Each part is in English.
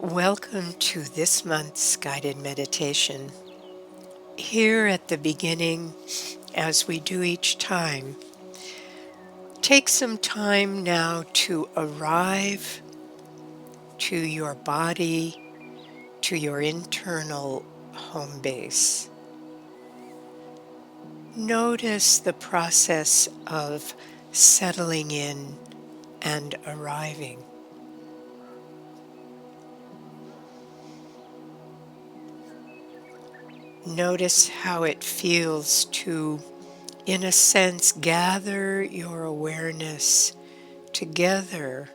Welcome to this month's guided meditation. Here at the beginning, as we do each time, take some time now to arrive to your body, to your internal home base. Notice the process of settling in and arriving. Notice how it feels to, in a sense, gather your awareness together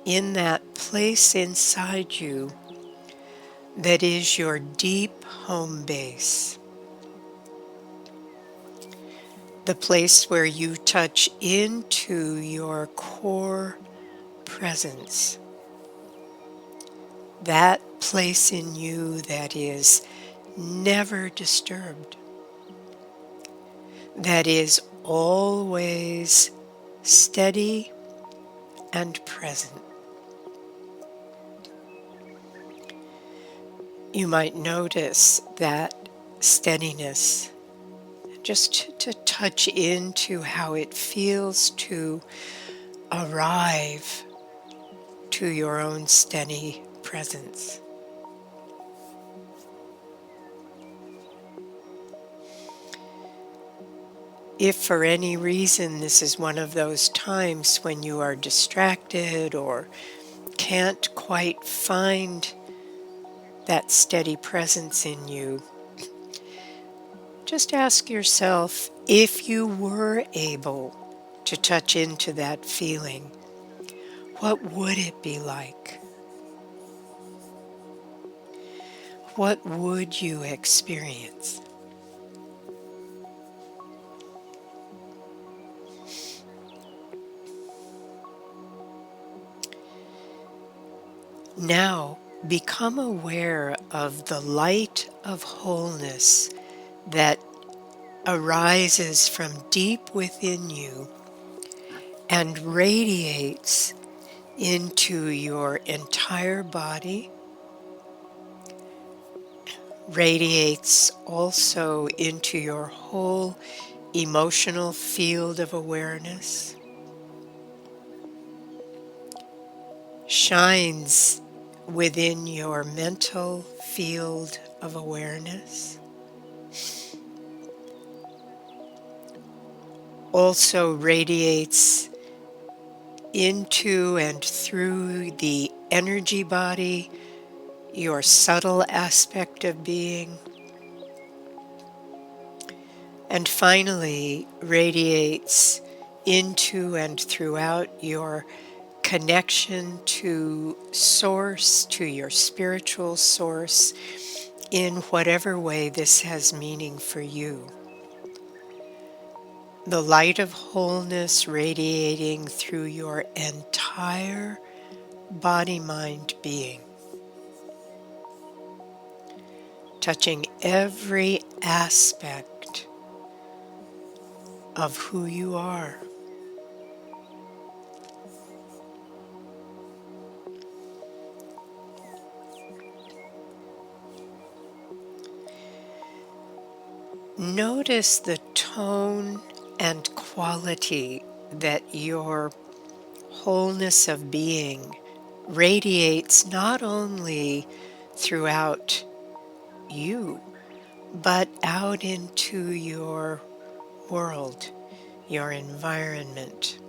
in that place inside you that is your deep home base, the place where you touch into your core presence, that place in you that is never disturbed, that is always steady and present. You might notice that steadiness, just to touch into how it feels to arrive to your own steady presence. If for any reason this is one of those times when you are distracted or can't quite find that steady presence in you, just ask yourself, if you were able to touch into that feeling, what would it be like? What would you experience? Now, become aware of the light of wholeness that arises from deep within you and radiates into your entire body, radiates also into your whole emotional field of awareness, shines within your mental field of awareness, also radiates into and through the energy body, your subtle aspect of being, and finally radiates into and throughout your connection to source, to your spiritual source, in whatever way this has meaning for you. The light of wholeness radiating through your entire body-mind being, touching every aspect of who you are. Notice the tone and quality that your wholeness of being radiates not only throughout you, but out into your world, your environment,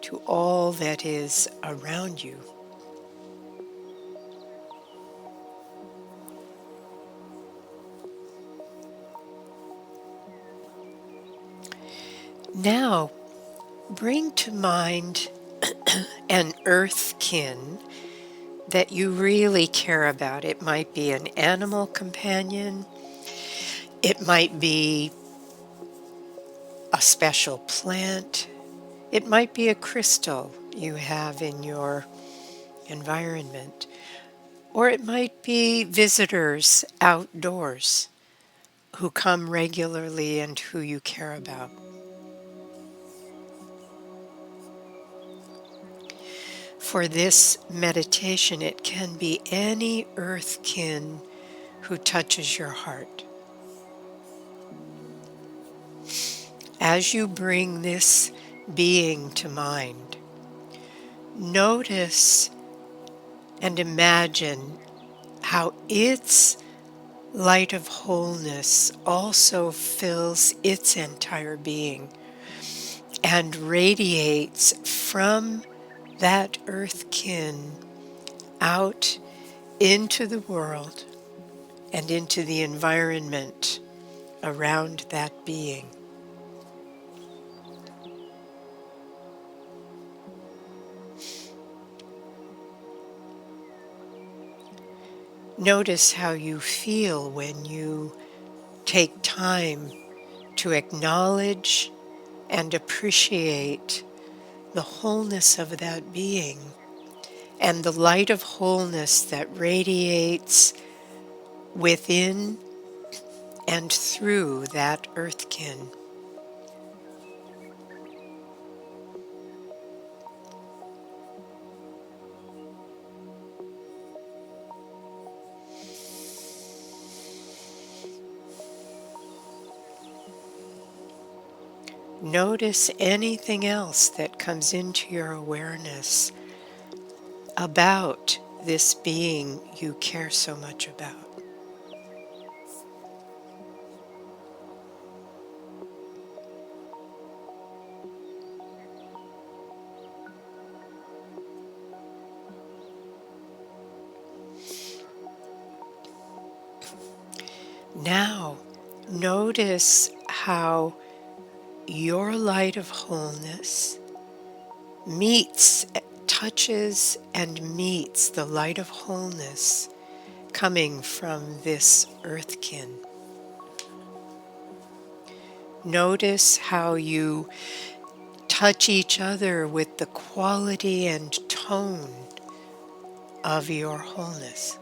to all that is around you. Now, bring to mind an earth kin that you really care about. It might be an animal companion, it might be a special plant, it might be a crystal you have in your environment, or it might be visitors outdoors who come regularly and who you care about. For this meditation, it can be any earthkin who touches your heart. As you bring this being to mind, notice and imagine how its light of wholeness also fills its entire being and radiates from that earthkin out into the world and into the environment around that being. Notice how you feel when you take time to acknowledge and appreciate the wholeness of that being and the light of wholeness that radiates within and through that earthkin. Notice anything else that comes into your awareness about this being you care so much about. Now, notice how your light of wholeness meets, touches, and meets the light of wholeness coming from this earthkin. Notice how you touch each other with the quality and tone of your wholeness.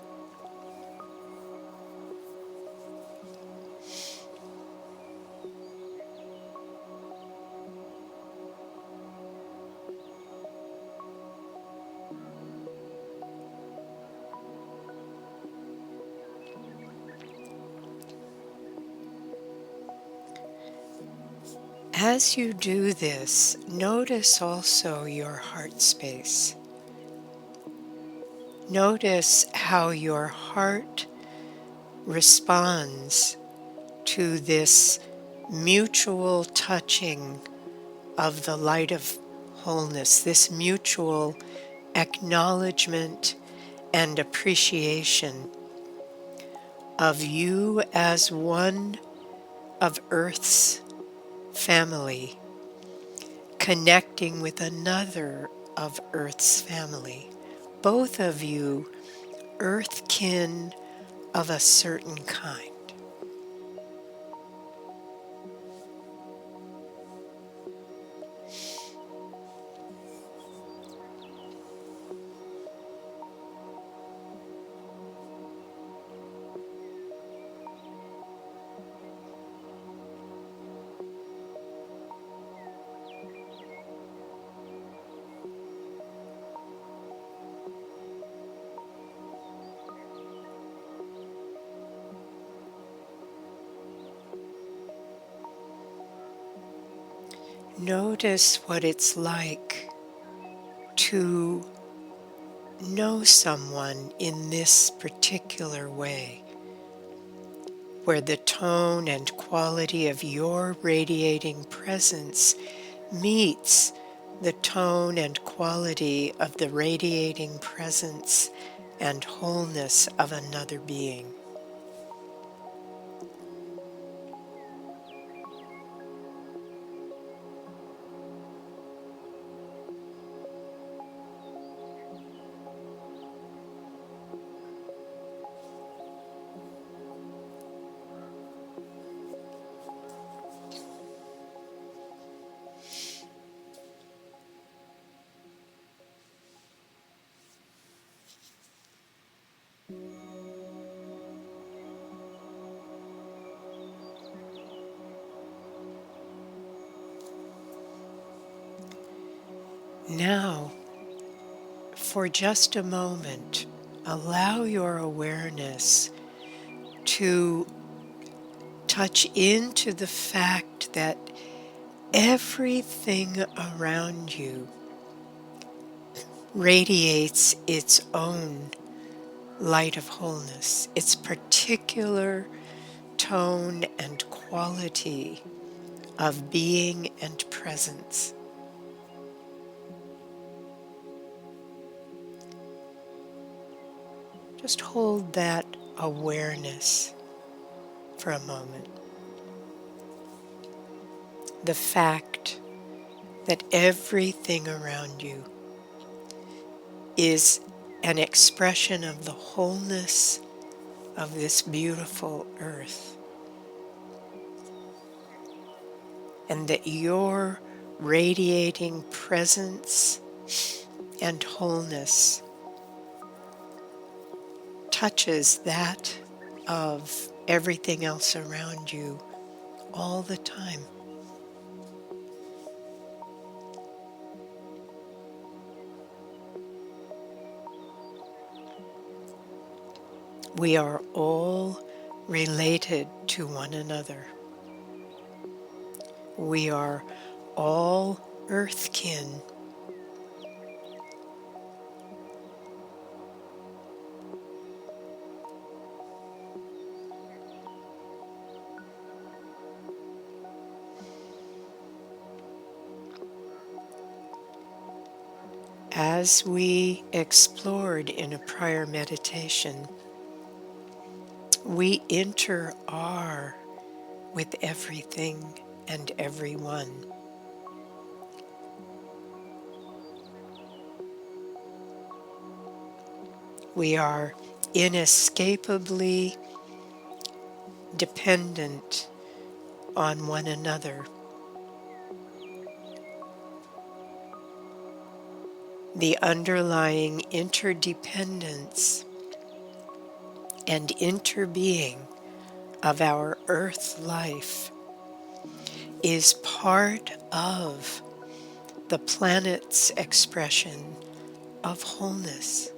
As you do this, notice also your heart space. Notice how your heart responds to this mutual touching of the light of wholeness, this mutual acknowledgement and appreciation of you as one of Earth's family, connecting with another of Earth's family. Both of you earthkin of a certain kind. Notice what it's like to know someone in this particular way, where the tone and quality of your radiating presence meets the tone and quality of the radiating presence and wholeness of another being. Now, for just a moment, allow your awareness to touch into the fact that everything around you radiates its own light of wholeness, its particular tone and quality of being and presence. Just hold that awareness for a moment. The fact that everything around you is an expression of the wholeness of this beautiful earth, and that your radiating presence and wholeness touches that of everything else around you all the time. We are all related to one another. We are all earthkin. As we explored in a prior meditation, we inter-are with everything and everyone. We are inescapably dependent on one another. The underlying interdependence and interbeing of our earth life is part of the planet's expression of wholeness.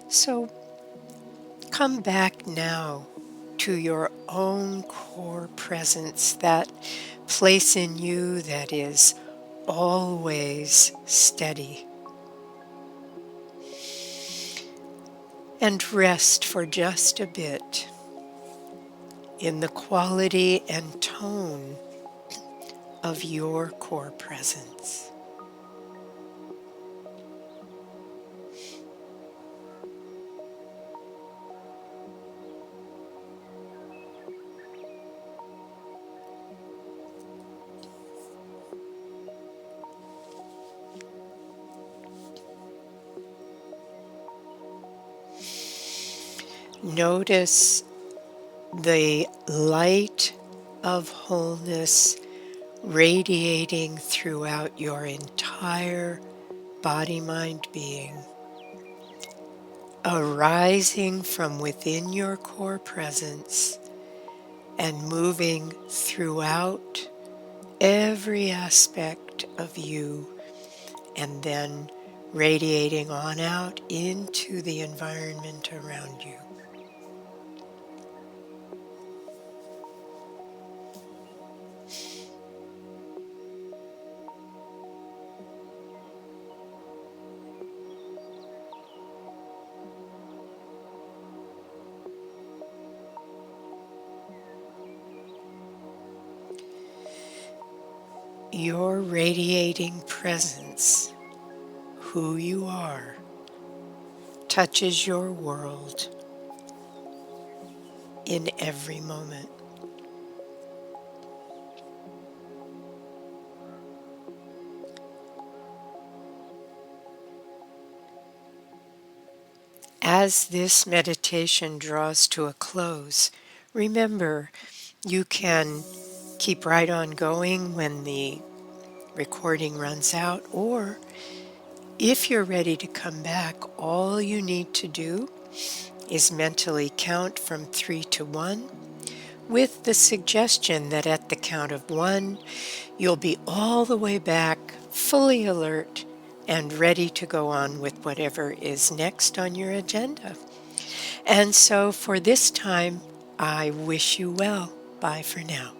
So come back now to your own core presence, that place in you that is always steady. And rest for just a bit in the quality and tone of your core presence. Notice the light of wholeness radiating throughout your entire body, mind, being, arising from within your core presence and moving throughout every aspect of you, and then radiating on out into the environment around you. Your radiating presence, who you are, touches your world in every moment. As this meditation draws to a close, remember you can keep right on going when the recording runs out, or if you're ready to come back, all you need to do is mentally count from 3 to 1, with the suggestion that at the count of one, you'll be all the way back, fully alert, and ready to go on with whatever is next on your agenda. And so for this time, I wish you well. Bye for now.